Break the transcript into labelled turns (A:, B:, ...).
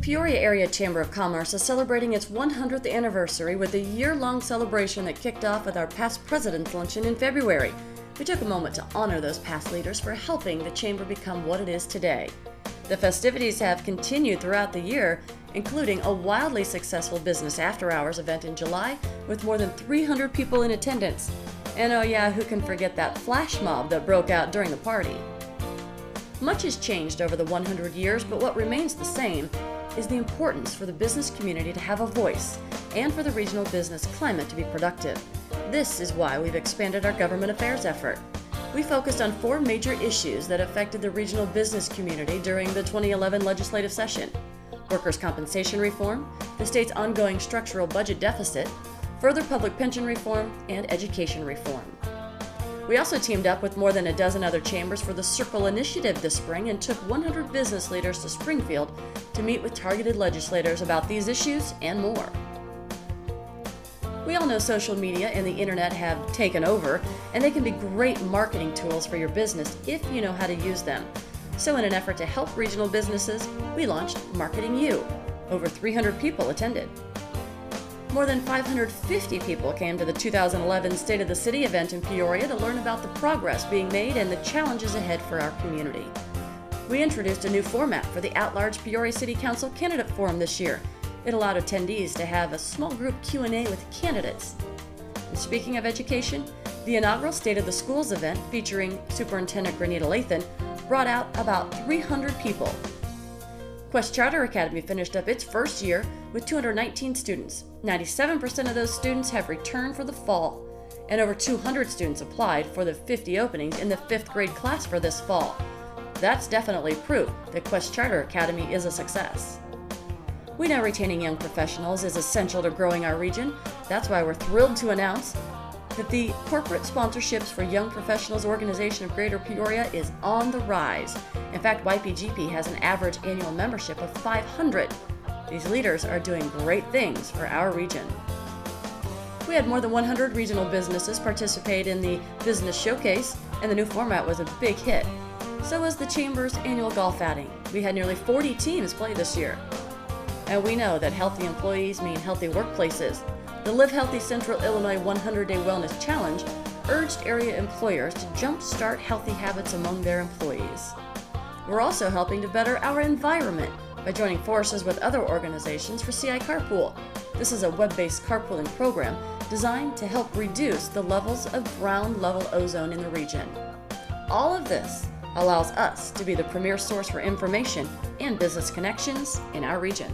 A: Peoria Area Chamber of Commerce is celebrating its 100th anniversary with a year-long celebration that kicked off with our past president's luncheon in February. We took a moment to honor those past leaders for helping the chamber become what it is today. The festivities have continued throughout the year, including a wildly successful business after-hours event in July with more than 300 people in attendance. And oh yeah, who can forget that flash mob that broke out during the party? Much has changed over the 100 years, but what remains the same is the importance for the business community to have a voice and for the regional business climate to be productive. This is why we've expanded our government affairs effort. We focused on 4 major issues that affected the regional business community during the 2011 legislative session: workers' compensation reform, the state's ongoing structural budget deficit, further public pension reform, and education reform. We also teamed up with more than a dozen other chambers for the Circle Initiative this spring and took 100 business leaders to Springfield to meet with targeted legislators about these issues and more. We all know social media and the internet have taken over, and they can be great marketing tools for your business if you know how to use them. So in an effort to help regional businesses, we launched Marketing You. Over 300 people attended. More than 550 people came to the 2011 State of the City event in Peoria to learn about the progress being made and the challenges ahead for our community. We introduced a new format for the at-large Peoria City Council Candidate Forum this year. It allowed attendees to have a small group Q&A with candidates. And speaking of education, the inaugural State of the Schools event featuring Superintendent Granita Lathan brought out about 300 people. Quest Charter Academy finished up its first year with 219 students. 97% of those students have returned for the fall, and over 200 students applied for the 50 openings in the 5th grade class for this fall. That's definitely proof that Quest Charter Academy is a success. We know retaining young professionals is essential to growing our region. That's why we're thrilled to announce that the Corporate Sponsorships for Young Professionals Organization of Greater Peoria is on the rise. In fact, YPGP has an average annual membership of 500. These leaders are doing great things for our region. We had more than 100 regional businesses participate in the Business Showcase, and the new format was a big hit. So was the Chamber's annual golf outing. We had nearly 40 teams play this year. And we know that healthy employees mean healthy workplaces. The Live Healthy Central Illinois 100-Day Wellness Challenge urged area employers to jumpstart healthy habits among their employees. We're also helping to better our environment by joining forces with other organizations for CI Carpool. This is a web-based carpooling program designed to help reduce the levels of ground-level ozone in the region. All of this allows us to be the premier source for information and business connections in our region.